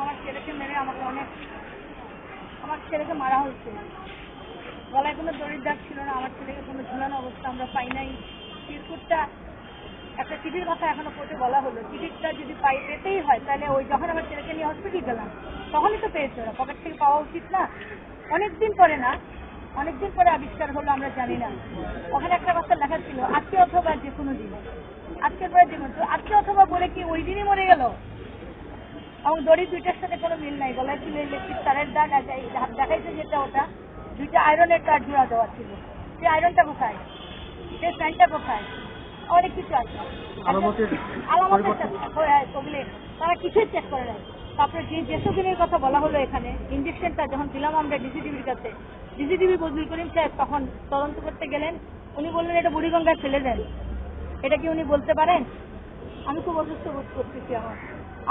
আমার ছেলেকে মেরে আমাকে অনেক, আমার ছেলেকে মারা হয়েছে। গলায় কোনো দড়ির দাগ ছিল না, আমার ছেলেকে কোনো ঝুলানো অবস্থা আমরা পাই নাই। চিরকুটটা একটা চিঠির কথা এখনো কোর্টে বলা হলো, চিঠিটা যদি পেতেই হয় তাহলে ওই যখন আমার ছেলেকে নিয়ে হসপিটাল গেলাম তখনই তো পেয়েছে, ওরা পকেট থেকে পাওয়া উচিত না? অনেকদিন পরে না, অনেকদিন পরে আবিষ্কার হলো, আমরা জানি না। ওখানে একটা কথা লেখা ছিল, আজকে অথবা যে কোনো দিন, আজকের পরে যে কোনো, আজকে অথবা বলে কি ওই দিনই মরে গেল? এবং দড়ি দুইটার সাথে কোনো মিল নাই, গলায় ছিল ইলেকট্রিক তারের দাগ, দেখাইছে যেটা ওটা দুইটা আয়রনের তার জোড়া দেওয়া ছিল। সেই আয়রনটা কোথায়, সেই ফ্যানটা কোথায়, অনেক কিছু আছে আলামতের সাথে তারা কিছুই চেক করে নাই। তারপরে যে যেসবের কথা বলা হলো এখানে, ইঞ্জেকশনটা যখন দিলাম আমরা ডিসিটিভির কাছে, ডিসিটিভি বদলি করিম সাহেব তখন তদন্ত করতে গেলেন, উনি বললেন এটা বুড়িগঙ্গায় ফেলে দেন। এটা কি উনি বলতে পারেন? আমি খুব অসুস্থ বোধ করতেছি,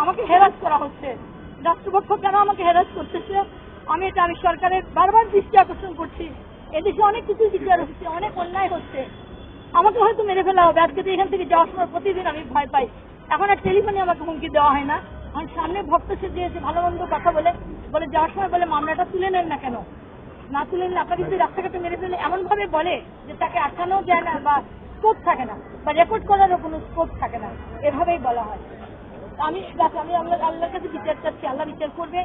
আমাকে হেরাস করা হচ্ছে, রাষ্ট্রপক্ষ কেন আমাকে হেরাস করতেছে? আমি সরকারের বারবার দৃষ্টি আকর্ষণ করছি, এদেশে অনেক কিছু বিচার হচ্ছে, অনেক অন্যায় হচ্ছে, আমাকে হয়তো মেরে ফেলা হবে। আজকে তো এখান থেকে যাওয়ার সময় প্রতিদিন আমি ভয় পাই। এখন আর টেলিফোনে আমাকে হুমকি দেওয়া হয় না, আমার সামনে ভক্ত সেজেছে, ভালো মন্দ কথা বলে বলে যাওয়ার সময় বলে মামলাটা তুলে নেন না কেন, না তুলে নিলে আপনাকে যদি রাস্তাঘাটে মেরে ফেলে এমন ভাবে বলে যে তাকে আটকানো যায় না বা স্কোপ থাকে না বা রেকর্ড করারও কোনো স্কোপ থাকে না, এভাবেই বলা হয়। আমি আল্লাহর কাছে বিচার চাচ্ছি, আল্লাহ বিচার করবে।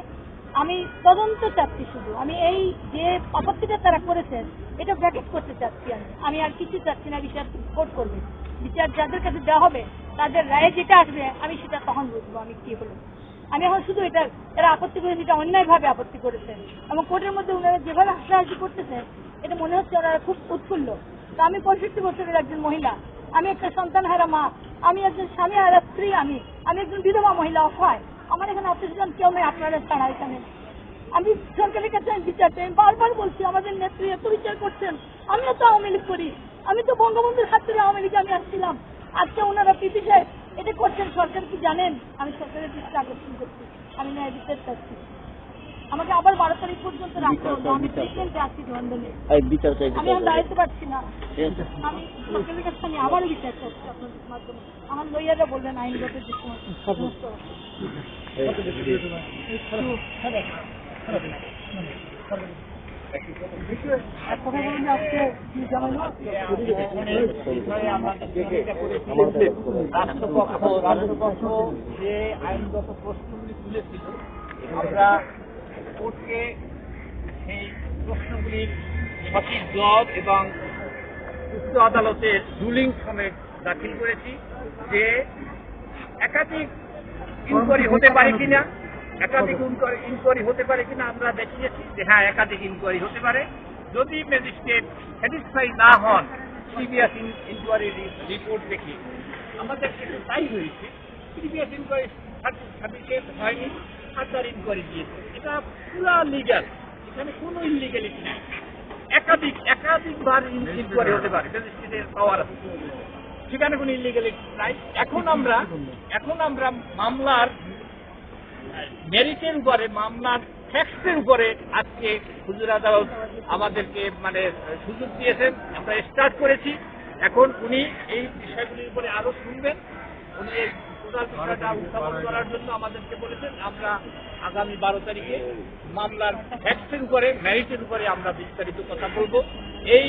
আমি তদন্ত চাচ্ছি, শুধু আমি এই যে আপত্তিটা তারা করেছেন এটা ব্র্যাকেট করতে চাচ্ছি। আমি আর কিছু চাচ্ছি না, বিচার কোর্ট করবে, বিচার যাদের কাছে দেওয়া হবে তাদের রায়ে যেটা আসবে আমি সেটা তখন বুঝবো আমি কি হলো। আমি এখন শুধু এটা, এরা আপত্তি করে যেটা অন্যায় ভাবে আপত্তি করেছেন এবং কোর্টের মধ্যে ওনারা যেভাবে হাসাহাসি করতেছেন এটা মনে হচ্ছে ওনারা খুব উৎফুল্ল। তো আমি 65 বছরের একজন মহিলা, আমি একটা সন্তান হারা মা, আমি একজন স্বামী হারা স্ত্রী, আমি একজন বিধবা মহিলা, অসহায়। আমার এখানে আত্মীয় কেউ নেই আপনারা ছাড়া এখানে। আমি সরকারের কাছে বিচার চাই, বারবার বলছি আমাদের নেত্রী এত বিচার করছেন, আমিও তো আওয়ামী লীগ করি, আমি তো বঙ্গবন্ধুর হাত ধরে আওয়ামী লীগে আমি আসছিলাম। আজকে ওনারা পিপি সাহেব এটা করছেন, সরকার কি জানেন? আমি সরকারের দৃষ্টি আকর্ষণ করছি, আমি ন্যায় বিচার চাচ্ছি। আমাকে আবার 12 তারিখ পর্যন্ত রাখতে হতো, আমি ট্রিটমেন্টে আছি ধন্দনে, আমি আর দাঁড়াতে পারছি না। আমি সরকারের কাছে আমি আবারও বিচার চাচ্ছি আপনাদের মাধ্যমে। আমার লইয়ারা বললেন আইনগত যে সমস্ত রাষ্ট্রপক্ষ যে আইনগত প্রশ্নগুলি তুলেছিল আমরা কোর্টকে সেই প্রশ্নগুলির সঠিক জবাব এবং উচ্চ আদালতের রুলিং সমেত দাখিল করেছি যে একাধিক ইনকোয়ারি হতে পারে কিনা, একাধিক ইনকোয়ারি হতে পারে কিনা আমরা দেখিয়েছি যে হ্যাঁ একাধিক ইনকোয়ারি হতে পারে। যদি ম্যাজিস্ট্রেট স্যাটিসফাই না হন প্রিভিয়াস ইনকোয়ারি রিপোর্ট দেখে, আমাদের কিন্তু তাই হয়েছে, প্রিভিয়াস ইনকোয়ারি সার্টিফিকেট হয়নি, ফার্দার ইনকোয়ারি দিয়েছে, এটা পুরা লিগাল, এখানে কোনো ইনলিগালিটি নেই। একাধিকবার ইনকোয়ারি হতে পারে, ম্যাজিস্ট্রেটের পাওয়ার আছে, সেখানে কোনো ইনলিগালিটি নাই। এখন আমরা মামলার মেরিটের উপরে, মামলার ফ্যাক্টের উপরে আজকে হুজুর আদালত আমাদেরকে সুযোগ দিয়েছেন, আমরা স্টার্ট করেছি। এখন উনি এই বিষয়গুলির উপরে আরো শুনবেন, উনি এই টোটাল বিষয়টা উত্থাপন করার জন্য আমাদেরকে বলেছেন। আমরা আগামী 12 তারিখে মামলার ফ্যাক্টের উপরে, মেরিটের উপরে আমরা বিস্তারিত কথা বলবো। এই